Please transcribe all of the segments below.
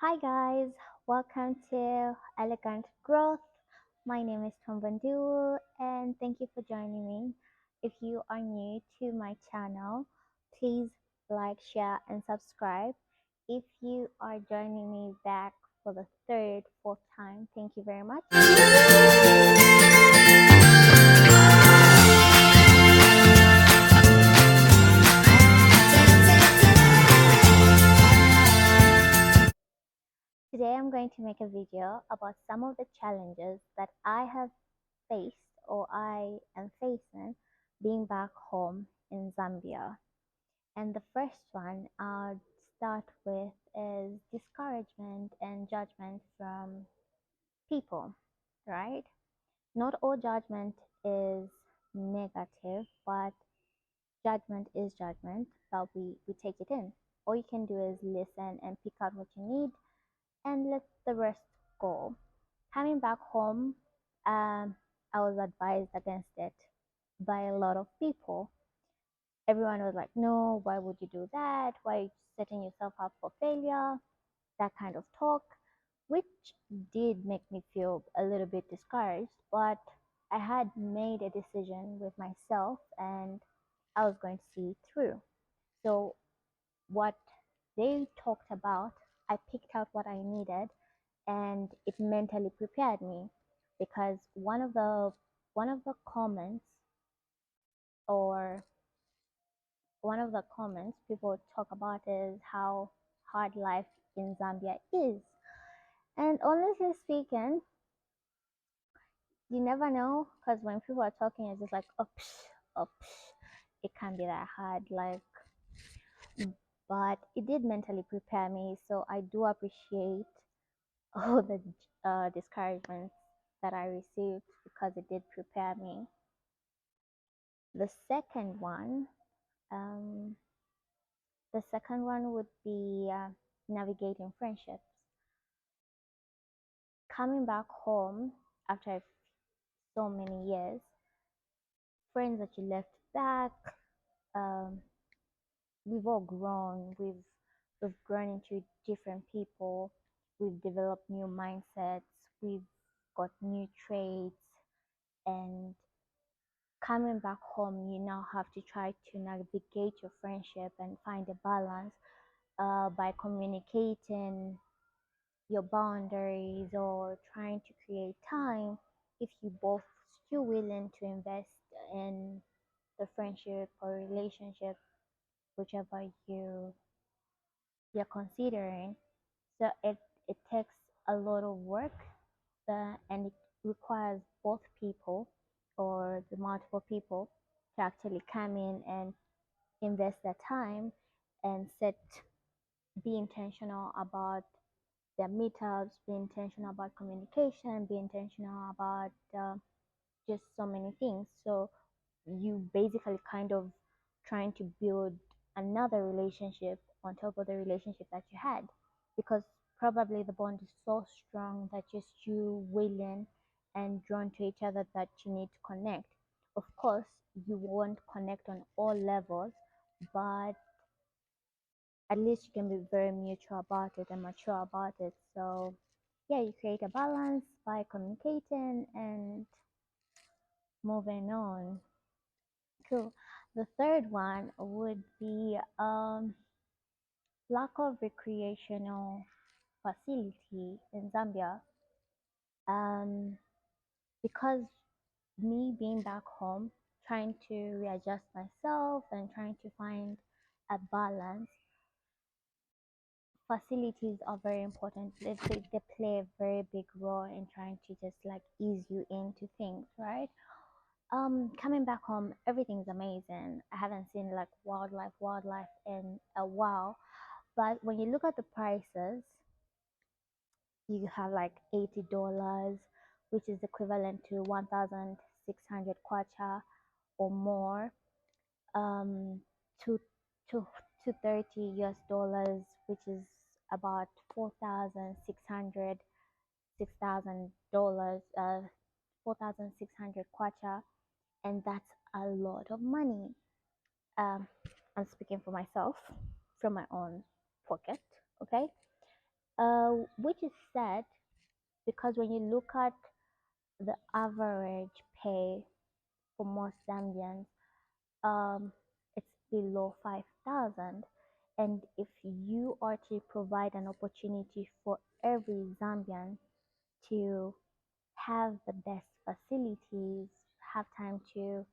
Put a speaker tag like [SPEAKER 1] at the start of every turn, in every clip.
[SPEAKER 1] Hi guys, welcome to Elegant Growth. My name is Tombandu and thank you for joining me. If you are new to my channel, please like, share, and subscribe. If you are joining me back for the third, fourth time, thank you very much. Today I'm going to make a video about some of the challenges that I have faced or I am facing being back home in Zambia. And the first one I'll start with is discouragement and judgment from people, right? Not all judgment is negative, but judgment is judgment, but we take it in. All you can do is listen and pick out what you need and let the rest go. Coming back home, I was advised against it by a lot of people. Everyone was like, no, why would you do that? Why are you setting yourself up for failure? That kind of talk, which did make me feel a little bit discouraged, but I had made a decision with myself and I was going to see it through. So, what they talked about, I picked out what I needed and it mentally prepared me because one of the comments or one of the comments people talk about is how hard life in Zambia is. And honestly speaking, you never know because when people are talking, it's just like, oops, oops, it can't be that hard. Like, but it did mentally prepare me. So I do appreciate all the discouragements that I received because it did prepare me. The second one, um, the second one would be navigating friendships. Coming back home after so many years, friends that you left back, um, we've all grown. We've grown into different people. We've developed new mindsets. We've got new traits, and coming back home, you now have to try to navigate your friendship and find a balance by communicating your boundaries or trying to create time if you both still willing to invest in the friendship or relationship, whichever you're considering. So it takes a lot of work and it requires both people or the multiple people to actually come in and invest their time and be intentional about their meetups, be intentional about communication, be intentional about just so many things. So you basically kind of trying to build another relationship on top of the relationship that you had because probably the bond is so strong that just you willing and drawn to each other that you need to connect. Of course, you won't connect on all levels, but at least you can be very mutual about it and mature about it. So yeah, you create a balance by communicating and moving on. Cool. The third one would be lack of recreational facility in Zambia. Um, because me being back home, trying to readjust myself and trying to find a balance, facilities are very important. They play a very big role in trying to just like ease you into things, right? Coming back home, everything's amazing. I haven't seen like wildlife in a while. But when you look at the prices, you have like $80, which is equivalent to 1,600 kwacha or more, um, to to to 30 US dollars, which is about 4,600 $6,000, 4,600 kwacha, and that's a lot of money. Um, I'm speaking for myself from my own pocket, okay? which is sad because when you look at the average pay for most Zambians, um, it's below 5,000. And if you are to provide an opportunity for every Zambian to have the best facilities, have time to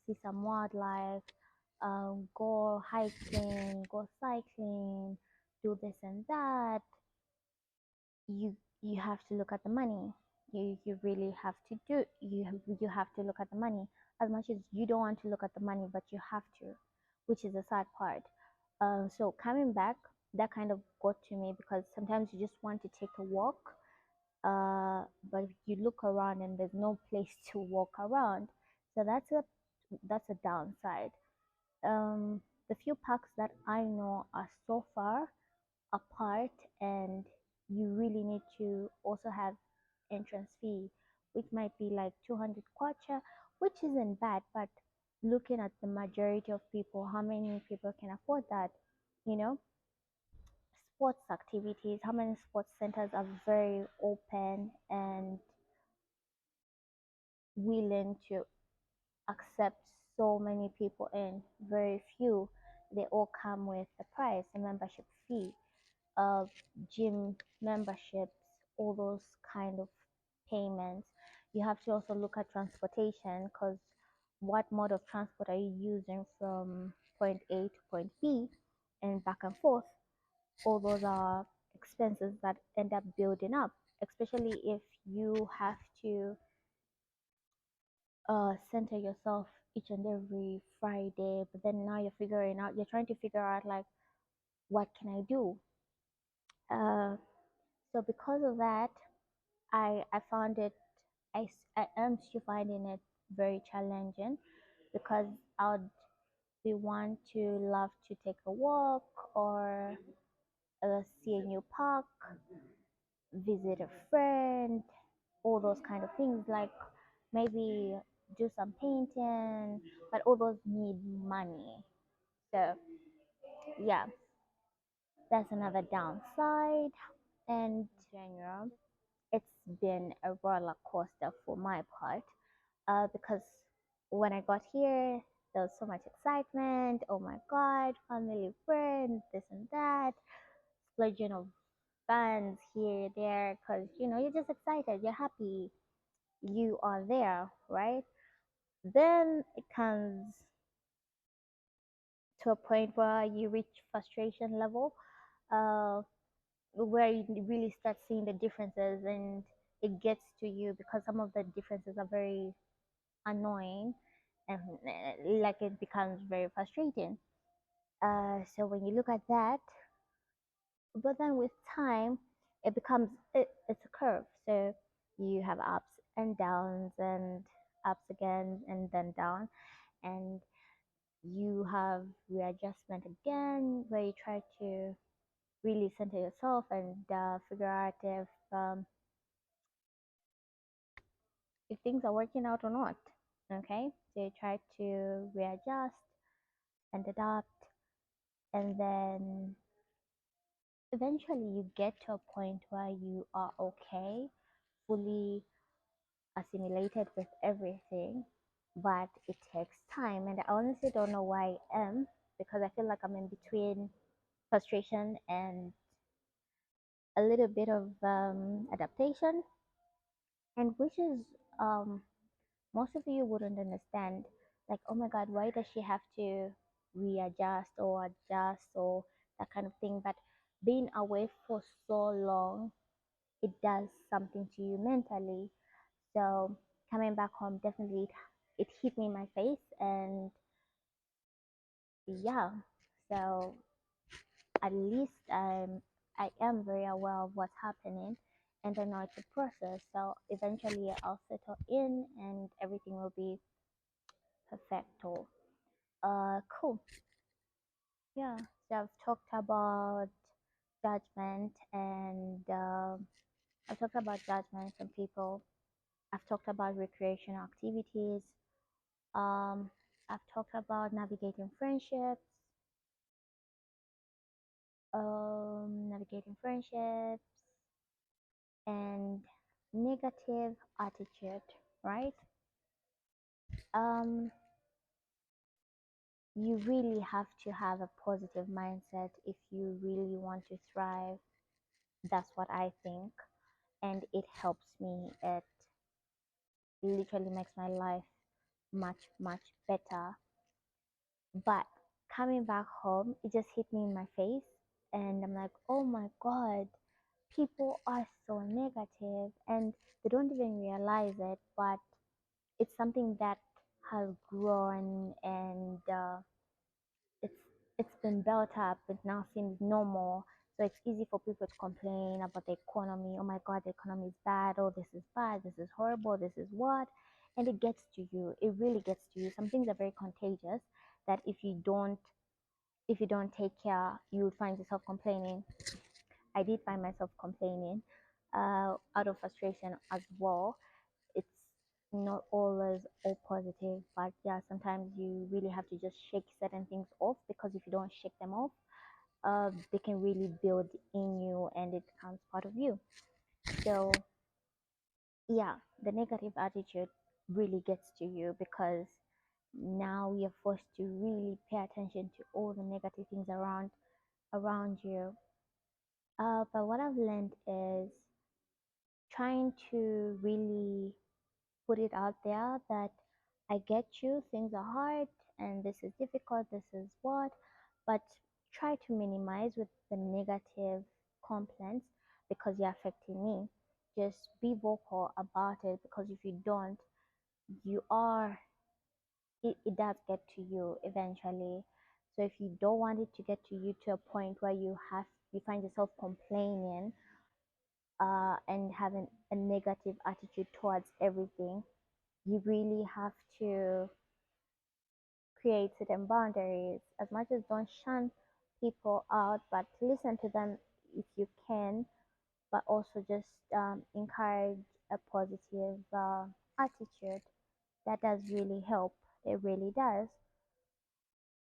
[SPEAKER 1] see some wildlife, go hiking, go cycling, do this and that, you have to look at the money. You really have to do you have to look at the money as much as you don't want to look at the money, but you have to, which is the sad part. So coming back, that kind of got to me because sometimes you just want to take a walk, but you look around and there's no place to walk around. So that's a downside. The few parks that I know are so far apart, and you really need to also have entrance fee, which might be like 200 kwacha, which isn't bad, but looking at the majority of people, how many people can afford that? You know, sports activities, how many sports centers are very open and willing to accept so many people in? Very few. They all come with a price, a membership fee, uh, gym memberships, all those kind of payments. You have to also look at transportation because what mode of transport are you using from point A to point B and back and forth? All those are expenses that end up building up, especially if you have to center yourself each and every Friday, but then now you're trying to figure out like, what can I do? Uh, so because of that, I found it, I am still finding it very challenging because I would be one to love to take a walk or see a new park, visit a friend, all those kind of things, like maybe do some painting, but all those need money. So yeah, that's another downside. And general, it's been a roller coaster for my part, because when I got here, there was so much excitement. Oh my God, family, friends, this and that, splurging of funds here, there, because you're just excited, you're happy, you are there, right? Then it comes to a point where you reach frustration level, uh, where you really start seeing the differences, and it gets to you because some of the differences are very annoying, and like it becomes very frustrating. So when you look at that, but then with time, it's a curve. So you have ups and downs, and ups again and then down, and you have readjustment again, where you try to really center yourself and figure out if things are working out or not. Okay, so you try to readjust and adapt, and then eventually you get to a point where you are okay, fully assimilated with everything, but it takes time. And I honestly don't know why I am, because I feel like I'm in between frustration and a little bit of adaptation, and which is um, most of you wouldn't understand. Like, oh my God, why does she have to readjust or adjust or that kind of thing? But being away for so long, it does something to you mentally. So coming back home, definitely it hit me in my face, and yeah. So at least I am very aware of what's happening, and I know it's a process. So eventually I'll settle in and everything will be perfecto. Cool. Yeah. So I've talked about judgment, and I've talked about judgment from people. I've talked about recreational activities. Um, I've talked about navigating friendships, navigating friendships, and negative attitude, right? Um, you really have to have a positive mindset if you really want to thrive. That's what I think, and it helps me. It literally makes my life much, much better. But coming back home, it just hit me in my face, and I'm like, oh my God, people are so negative and they don't even realize it, but it's something that has grown and it's it's been built up. It now seems normal. So it's easy for people to complain about the economy. Oh my God, the economy is bad. Oh, this is bad. This is horrible. This is what, and it gets to you. It really gets to you. Some things are very contagious that if you don't take care, you would find yourself complaining. I did find myself complaining out of frustration as well. It's not always all positive, but yeah, sometimes you really have to just shake certain things off because if you don't shake them off, they can really build in you and it becomes part of you. So, yeah, the negative attitude really gets to you because now you're forced to really pay attention to all the negative things around you. But what I've learned is trying to really put it out there that I get you, things are hard and this is difficult, this is what, but try to minimize with the negative complaints because you're affecting me. Just be vocal about it because if you don't, you are, it does get to you eventually. So if you don't want it to get to you to a point where you find yourself complaining and having a negative attitude towards everything, you really have to create certain boundaries. As much as don't shun people out, but listen to them if you can, but also just encourage a positive attitude. That does really help. It really does.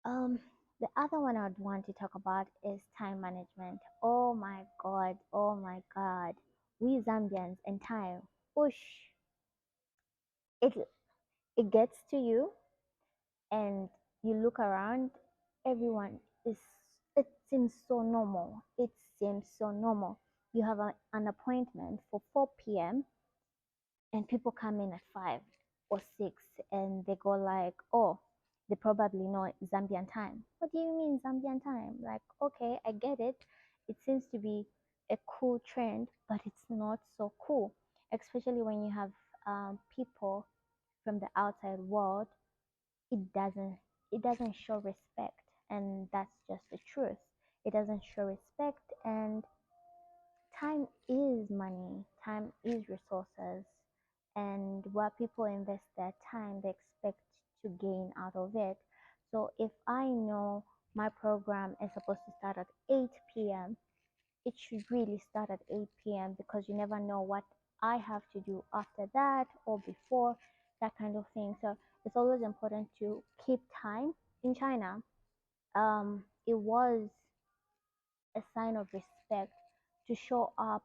[SPEAKER 1] Um, the other one I'd want to talk about is time management. Oh my God, oh my God. We Zambians and time, whoosh, it it gets to you and you look around, everyone is, it seems so normal. It seems so normal. You have an appointment for 4 p.m. and people come in at 5 or 6 and they go like, oh, they probably know Zambian time. What do you mean Zambian time? Like, okay, I get it. It seems to be a cool trend, but it's not so cool, especially when you have people from the outside world. It doesn't it doesn't show respect, and that's just the truth. It doesn't show respect, and time is money, time is resources, and where people invest their time they expect to gain out of it. So if I know my program is supposed to start at 8 p.m., it should really start at 8 p.m. because you never know what I have to do after that or before, that kind of thing. So it's always important to keep time. In China, it was a sign of respect to show up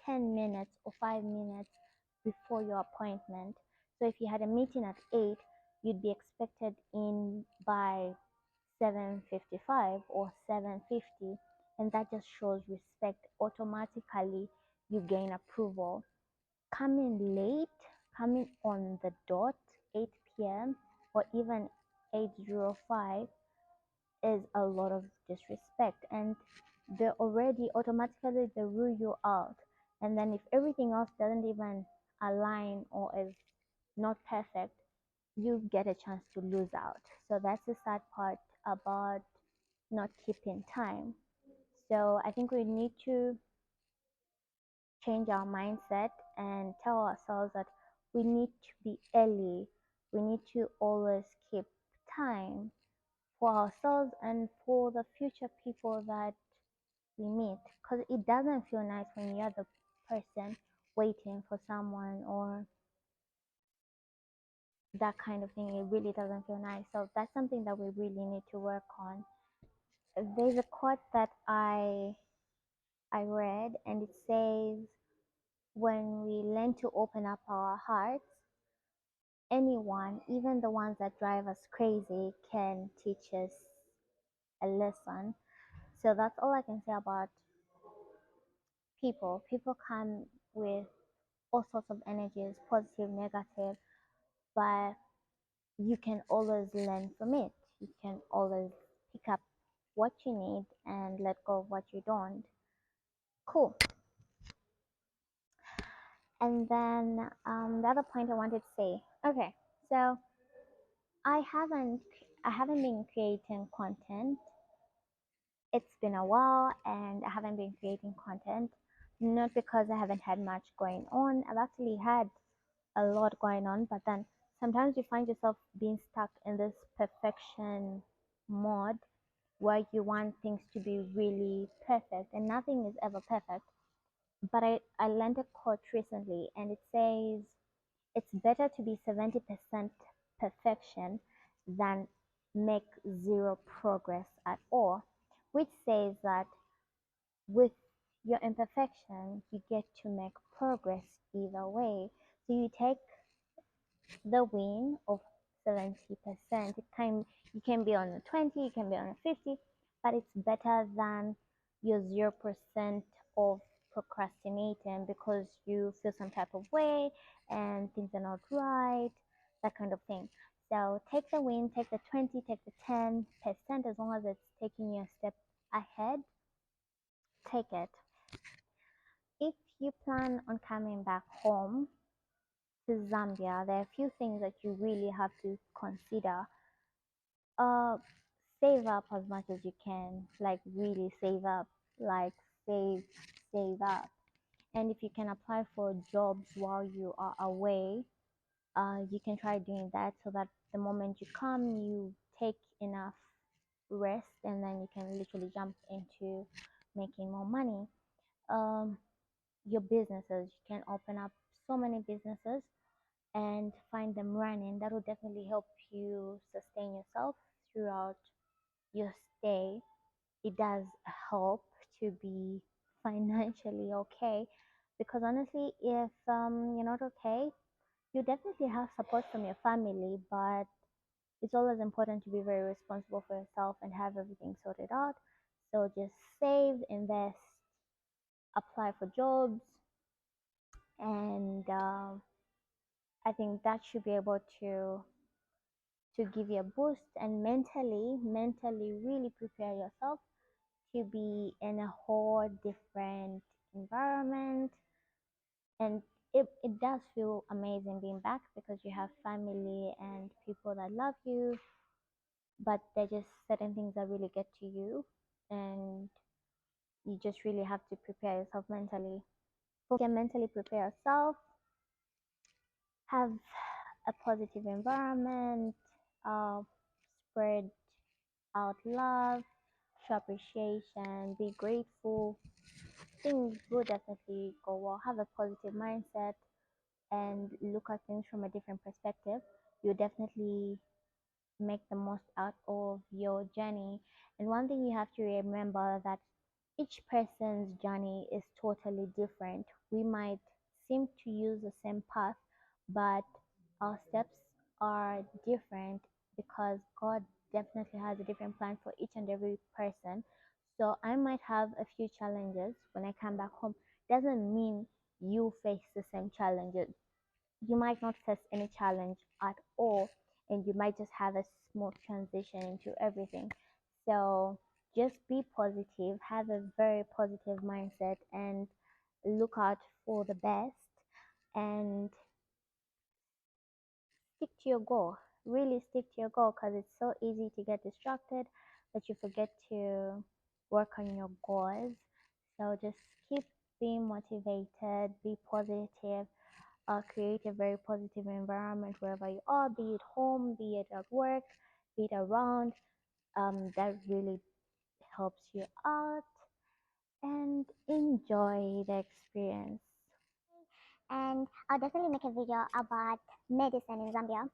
[SPEAKER 1] 10 minutes or 5 minutes before your appointment. So if you had a meeting at 8, you'd be expected in by 7:55 or 7:50, and that just shows respect. Automatically you gain approval. Coming late, coming on the dot 8 p.m. or even 8:05 is a lot of disrespect, and they already automatically they rule you out. And then if everything else doesn't even align or is not perfect, you get a chance to lose out. So that's the sad part about not keeping time. So I think we need to change our mindset and tell ourselves that we need to be early. We need to always keep time for ourselves and for the future people that we meet. Because it doesn't feel nice when you're the person waiting for someone or that kind of thing. It really doesn't feel nice. So that's something that we really need to work on. There's a quote that I I read, and it says when we learn to open up our hearts, anyone, even the ones that drive us crazy, can teach us a lesson. So that's all I can say about people. People come with all sorts of energies, positive, negative, but you can always learn from it. You can always pick up what you need and let go of what you don't. Cool. And then the other point I wanted to say. Okay, so I haven't I haven't been creating content. It's been a while, and I haven't been creating content. Not because I haven't had much going on. I've actually had a lot going on, but then sometimes you find yourself being stuck in this perfection mode where you want things to be really perfect, and nothing is ever perfect. But I learned a quote recently, and it says it's better to be 70% perfection than make zero progress at all, which says that with your imperfection, you get to make progress either way. So you take the win of 70%. You can be on a 20, you can be on a 50, but it's better than your 0% of procrastinating because you feel some type of way and things are not right, that kind of thing. So take the win, take the 20, take the 10%, as long as it's taking you a step ahead, take it. If you plan on coming back home to Zambia, there are a few things that you really have to consider. Uh, Save up as much as you can, like really save up, like save, save up. And if you can apply for jobs while you are away, you can try doing that so that the moment you come, you take enough rest and then you can literally jump into making more money. Um, your businesses, you can open up so many businesses and find them running. That will definitely help you sustain yourself throughout your stay. It does help to be financially okay because honestly, if you're not okay, you definitely have support from your family, but it's always important to be very responsible for yourself and have everything sorted out. So just save, invest, apply for jobs, and I think that should be able to give you a boost and mentally really prepare yourself to be in a whole different environment. And it does feel amazing being back because you have family and people that love you, but there's just certain things that really get to you, and you just really have to prepare yourself mentally. You can mentally prepare yourself, have a positive environment, uh, spread out love, show appreciation, be grateful. Things will definitely go well. Have a positive mindset and look at things from a different perspective. You definitely make the most out of your journey. And one thing you have to remember that each person's journey is totally different. We might seem to use the same path, but our steps are different because God definitely has a different plan for each and every person. So I might have a few challenges when I come back home. Doesn't mean you face the same challenges. You might not face any challenge at all, and you might just have a smooth transition into everything. So just be positive, have a very positive mindset, and look out for the best and stick to your goal. Really stick to your goal because it's so easy to get distracted that you forget to work on your goals. So just keep being motivated, be positive, create a very positive environment wherever you are, be it home, be it at work, be it around. That really helps you out and enjoy the experience.
[SPEAKER 2] And I'll definitely make a video about medicine in Zambia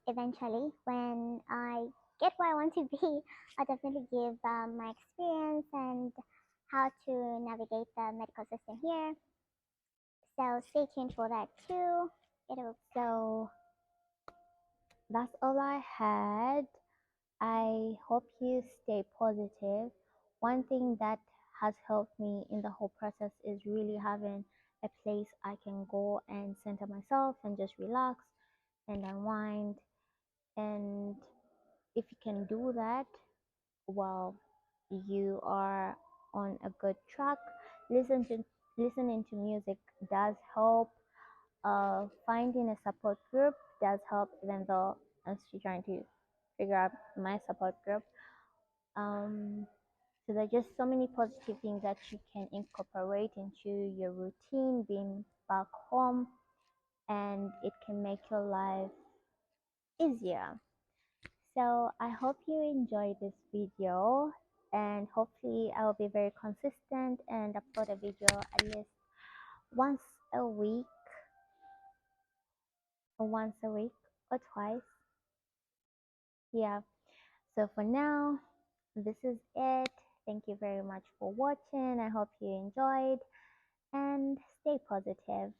[SPEAKER 2] eventually when I get where I want to be. I'll definitely give my experience and how to navigate the medical system here. So stay tuned for that too. It'll
[SPEAKER 1] So that's all I had. I hope you stay positive. One thing that has helped me in the whole process is really having a place I can go and center myself and just relax and unwind. And if you can do that, well, you are on a good track. Listen to Listening to music does help. Finding a support group does help, even though I'm still trying to figure out my support group. Um, so there are just so many positive things that you can incorporate into your routine being back home, and it can make your life easier. So I hope you enjoyed this video, and hopefully I will be very consistent and upload a video at least once a week once a week or twice. Yeah. So for now, this is it. Thank you very much for watching. I hope you enjoyed and stay positive.